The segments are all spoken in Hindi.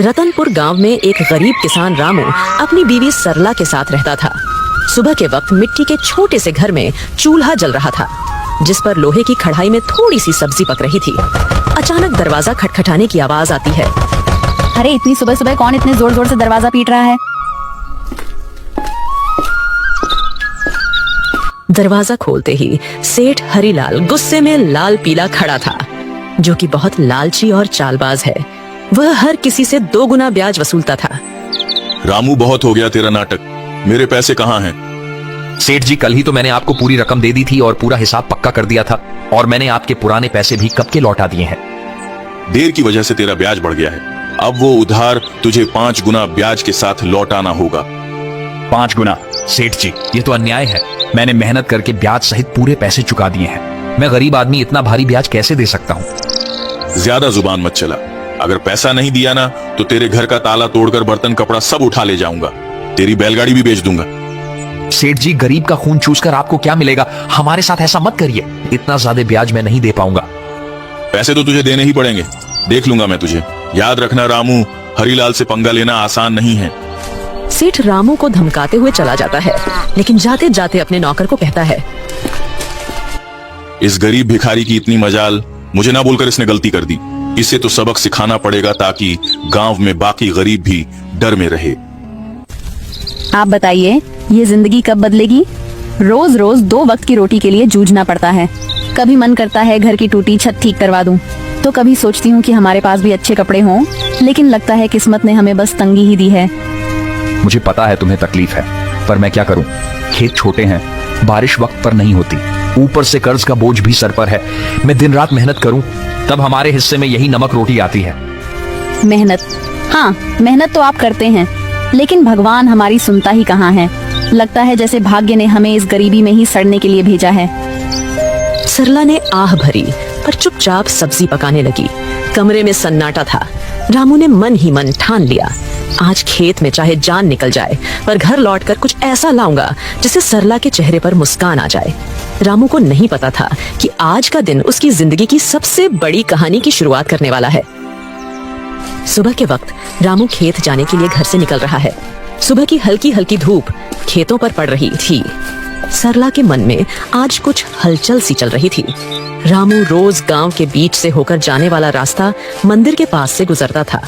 रतनपुर गांव में एक गरीब किसान रामू अपनी बीवी सरला के साथ रहता था। सुबह के वक्त मिट्टी के छोटे से घर में चूल्हा जल रहा था, जिस पर लोहे की कढ़ाई में थोड़ी सी सब्जी पक रही थी। अचानक दरवाजा खटखटाने की आवाज आती है। अरे इतनी सुबह सुबह कौन इतने जोर जोर से दरवाजा पीट रहा है? दरवाजा खोलते ही सेठ हरिलाल गुस्से में लाल पीला खड़ा था, जो कि बहुत लालची और चालबाज है। वह हर किसी से 2 गुना ब्याज वसूलता था। रामू, बहुत हो गया तेरा नाटक। मेरे पैसे कहाँ हैं? सेठ जी, कल ही तो मैंने आपको पूरी रकम दे दी थी और पूरा हिसाब पक्का कर दिया था, और मैंने आपके पुराने पैसे भी कब के लौटा दिए हैं। देर की वजह से तेरा ब्याज बढ़ गया है। अब वो उधार तुझे 5 गुना ब्याज के साथ लौटाना होगा। 5 गुना? सेठ जी, ये तो अन्याय है। मैंने मेहनत करके ब्याज सहित पूरे पैसे चुका दिए हैं। मैं गरीब आदमी इतना भारी ब्याज कैसे दे सकता हूँ? ज्यादा जुबान मत चला। अगर पैसा नहीं दिया ना तो तेरे घर का ताला तोड़कर बर्तन कपड़ा सब उठा ले जाऊंगा। तेरी बैलगाड़ी भी बेच दूंगा। सेठ जी, गरीब का खून चूसकर आपको क्या मिलेगा? हमारे साथ ऐसा मत करिए। इतना ज्यादा ब्याज मैं नहीं दे पाऊंगा। पैसे तो तुझे देने ही पड़ेंगे। देख लूंगा मैं तुझे। याद रखना रामू, हरीलाल से पंगा लेना आसान नहीं है। सेठ रामू को धमकाते हुए चला जाता है, लेकिन जाते जाते अपने नौकर को कहता है, इस गरीब भिखारी की इतनी मजाल, मुझे ना बोलकर इसने गलती कर दी। इसे तो सबक सिखाना पड़ेगा ताकि गांव में बाकी गरीब भी डर में रहे। आप बताइए, ये जिंदगी कब बदलेगी? रोज रोज 2 वक्त की रोटी के लिए जूझना पड़ता है। कभी मन करता है घर की टूटी छत ठीक करवा दूं, तो कभी सोचती हूँ कि हमारे पास भी अच्छे कपड़े हों, लेकिन लगता है किस्मत ने हमें बस तंगी ही दी है। मुझे पता है तुम्हें तकलीफ है, पर मैं क्या करूं? खेत छोटे हैं, बारिश वक्त पर नहीं होती, ऊपर से कर्ज का बोझ भी सर पर है। मैं दिन रात मेहनत करूं, तब हमारे हिस्से में यही नमक रोटी आती है। मेहनत? हाँ, मेहनत तो आप करते हैं, लेकिन भगवान हमारी सुनता ही कहाँ है। लगता है जैसे भाग्य ने हमें इस गरीबी में ही सड़ने के लिए भेजा है। सरला ने आह भरी पर चुपचाप सब्जी पकाने लगी। कमरे में सन्नाटा था। रामू ने मन ही मन ठान लिया, आज खेत में चाहे जान निकल जाए, पर घर लौटकर कुछ ऐसा लाऊंगा जिससे सरला के चेहरे पर मुस्कान आ जाए। रामू को नहीं पता था कि आज का दिन उसकी जिंदगी की सबसे बड़ी कहानी की शुरुआत करने वाला है। सुबह के वक्त रामू खेत जाने के लिए घर से निकल रहा है। सुबह की हल्की हल्की धूप खेतों पर पड़ रही थी। सरला के मन में आज कुछ हलचल सी चल रही थी। रामू रोज गांव के बीच से होकर जाने वाला रास्ता मंदिर के पास से गुजरता था।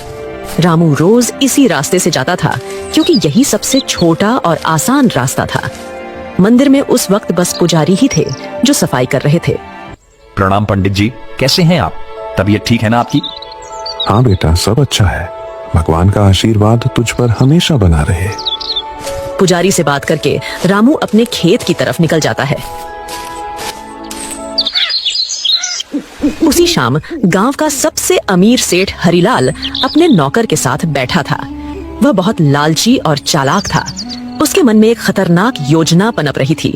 रामू रोज इसी रास्ते से जाता था, क्योंकि यही सबसे छोटा और आसान रास्ता था। मंदिर में उस वक्त बस पुजारी ही थे जो सफाई कर रहे थे। प्रणाम पंडित जी, कैसे हैं आप? तबीयत ठीक है ना आपकी? हाँ बेटा, सब अच्छा है। भगवान का आशीर्वाद तुझ पर हमेशा बना रहे। पुजारी से बात करके रामू अपने खेत की तरफ निकल जाता है। उसी शाम गांव का सबसे अमीर सेठ हरिलाल अपने नौकर के साथ बैठा था। वह बहुत लालची और चालाक था। उसके मन में एक खतरनाक योजना पनप रही थी।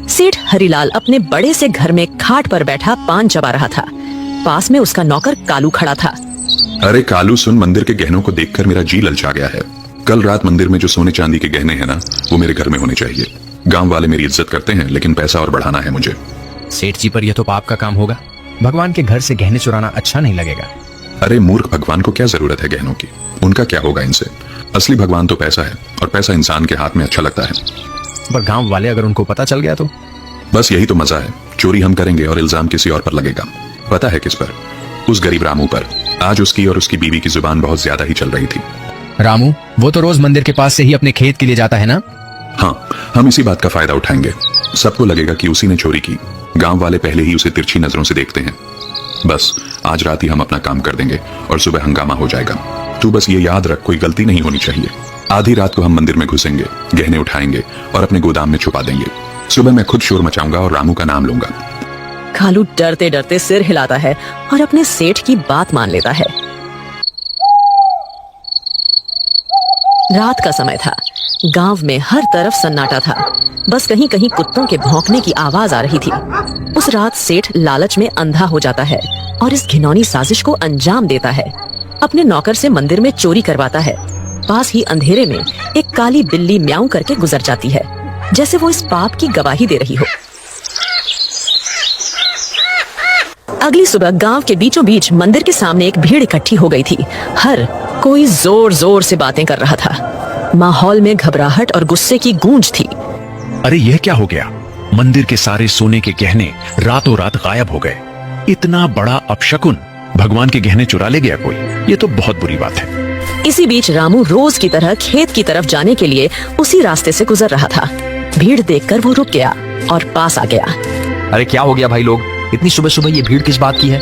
सेठ हरिलाल अपने बड़े से घर में खाट पर बैठा पान चबा रहा था। पास में उसका नौकर कालू खड़ा था। अरे कालू सुन, मंदिर के गहनों को देखकर मेरा जी ललचा गया है। कल रात मंदिर में जो सोने चांदी के गहने हैं ना, वो मेरे घर में होने चाहिए। गांव वाले मेरी इज्जत करते हैं, लेकिन पैसा और बढ़ाना है मुझे। सेठ जी, पर यह तो पाप का काम होगा। भगवान के घर से गहने चुराना अच्छा नहीं लगेगा। अरे मूर्ख, भगवान को क्या जरूरत है गहनों की? उनका क्या होगा इनसे? असली भगवान तो पैसा है, और पैसा इंसान के हाथ में अच्छा लगता है। पर गांव वाले अगर उनको पता चल गया तो? बस यही तो मजा है। चोरी हम करेंगे और इल्जाम किसी और पर लगेगा। पता है किस पर? उस गरीब रामू पर। आज उसकी और उसकी बीवी की जुबान बहुत ज्यादा ही चल रही थी। रामू, वो तो रोज मंदिर के पास से ही अपने खेत के लिए जाता है ना? हाँ, हम इसी बात का फायदा उठाएंगे। सबको लगेगा कि उसी ने चोरी की। गांव वाले पहले ही उसे तिरछी नजरों से देखते हैं। बस आज रात ही हम अपना काम कर देंगे और सुबह हंगामा हो जाएगा। तू बस ये याद रख, कोई गलती नहीं होनी चाहिए। आधी रात को हम मंदिर में घुसेंगे, गहने उठाएंगे और अपने गोदाम में छुपा देंगे। सुबह मैं खुद शोर मचाऊंगा और रामू का नाम लूंगा। कालू डरते डरते सिर हिलाता है और अपने सेठ की बात मान लेता है। रात का समय था। गांव में हर तरफ सन्नाटा था। बस कहीं कहीं कुत्तों के भौंकने की आवाज आ रही थी। उस रात सेठ लालच में अंधा हो जाता है और इस घिनौनी साजिश को अंजाम देता है। अपने नौकर से मंदिर में चोरी करवाता है। पास ही अंधेरे में एक काली बिल्ली म्याऊं करके गुजर जाती है, जैसे वो इस पाप की गवाही दे रही हो। अगली सुबह गांव के बीचों बीच मंदिर के सामने एक भीड़ इकट्ठी हो गई थी। हर कोई जोर जोर से बातें कर रहा था। माहौल में घबराहट और गुस्से की गूंज थी। अरे यह क्या हो गया? मंदिर के सारे सोने के गहने रातों रात गायब हो गए। इतना बड़ा अपशकुन, भगवान के गहने चुरा ले गया कोई। ये तो बहुत बुरी बात है। इसी बीच रामू रोज की तरह खेत की तरफ जाने के लिए उसी रास्ते से गुजर रहा था। भीड़ देखकर वो रुक गया और पास आ गया। अरे क्या हो गया भाई लोग, इतनी सुबह सुबह ये भीड़ किस बात की है?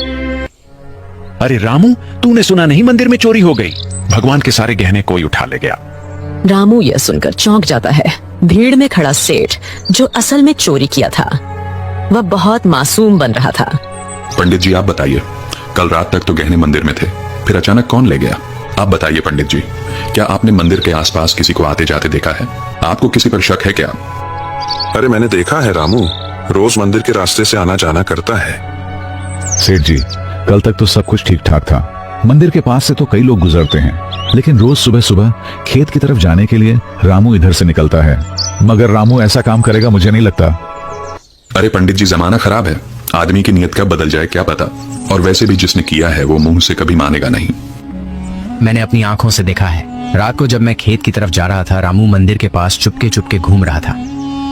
अरे रामू, तूने सुना नहीं मंदिर में चोरी हो गई? भगवान के सारे गहने कोई उठा ले गया। रामू यह सुनकर चौंक जाता है। भीड़ में खड़ा सेठ, जो असल में चोरी किया था, वह बहुत मासूम बन रहा था। पंडित जी आप बताइए, कल रात तक तो गहने मंदिर में थे, फिर अचानक कौन ले गया? आप बताइए पंडित जी, क्या आपने मंदिर के आसपास किसी को आते जाते देखा है? आपको किसी पर शक है क्या? अरे मैंने देखा है रामू, रोज मंदिर के रास्ते से आना जाना करता है। सेठ जी, कल तक तो सब कुछ ठीक ठाक था। मंदिर के पास से तो कई लोग गुजरते हैं, लेकिन रोज सुबह सुबह खेत की तरफ जाने के लिए रामू इधर से निकलता है। मगर रामू ऐसा काम करेगा मुझे नहीं लगता। अरे पंडित जी, जमाना खराब है, आदमी की नीयत कब बदल जाए क्या पता। और वैसे भी जिसने किया है वो मुंह से कभी मानेगा नहीं। मैंने अपनी आंखों से देखा है। रात को जब मैं खेत की तरफ जा रहा था, रामू मंदिर के पास चुपके चुपके घूम रहा था।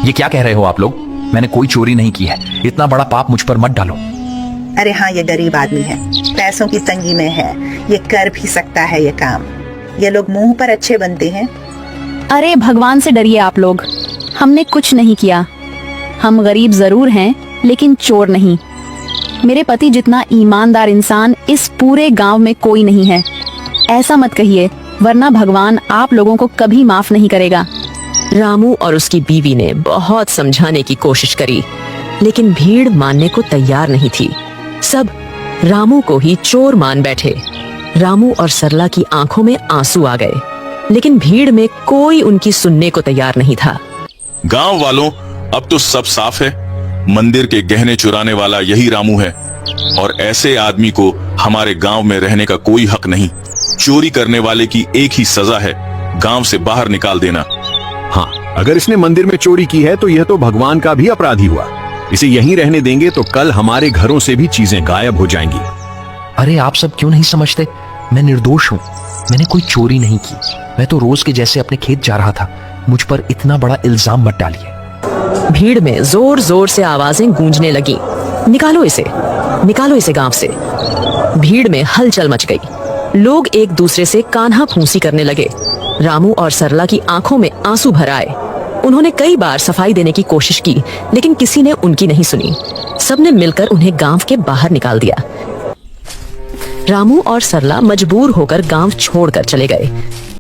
ये क्या कह रहे हो आप लोग? मैंने कोई चोरी नहीं की है। इतना बड़ा पाप मुझ पर मत डालो। अरे हाँ, ये गरीब आदमी है, पैसों की तंगी में है, ये कर भी सकता है ये काम। ये लोग मुंह पर अच्छे बनते हैं। अरे भगवान से डरिए आप लोग, हमने कुछ नहीं किया। हम गरीब जरूर हैं, लेकिन चोर नहीं। मेरे पति जितना ईमानदार इंसान इस पूरे गांव में कोई नहीं है। ऐसा मत कहिए, वरना भगवान आप लोगों को कभी माफ नहीं करेगा। रामू और उसकी बीवी ने बहुत समझाने की कोशिश करी, लेकिन भीड़ मानने को तैयार नहीं थी। सब रामू को ही चोर मान बैठे। रामू और सरला की आंखों में आंसू आ गए, लेकिन भीड़ में कोई उनकी सुनने को तैयार नहीं था। गांव वालों, अब तो सब साफ है। मंदिर के गहने चुराने वाला यही रामू है, और ऐसे आदमी को हमारे गांव में रहने का कोई हक नहीं। चोरी करने वाले की एक ही सजा है, गांव से बाहर निकाल देना। हाँ, अगर इसने मंदिर में चोरी की है तो यह तो भगवान का भी अपराधी हुआ। इसे यहीं रहने देंगे तो कल हमारे घरों से भी चीजें गायब हो जाएंगी। अरे आप सब क्यों नहीं समझते? मैं निर्दोष हूँ, मैंने कोई चोरी नहीं की। मैं तो रोज के जैसे अपने खेत जा रहा था। मुझ पर इतना बड़ा इल्जाम मत डालिए। भीड़ में जोर जोर से आवाजें गूंजने लगी। निकालो इसे गांव से। भीड़ में हलचल मच गई। लोग एक दूसरे से कान्हा फूंसी करने लगे। रामू और सरला की आंखों में आंसू भर आए। उन्होंने कई बार सफाई देने की कोशिश की, लेकिन किसी ने उनकी नहीं सुनी। सबने मिलकर उन्हें गांव के बाहर निकाल दिया। रामू और सरला मजबूर होकर गांव छोड़कर चले गए।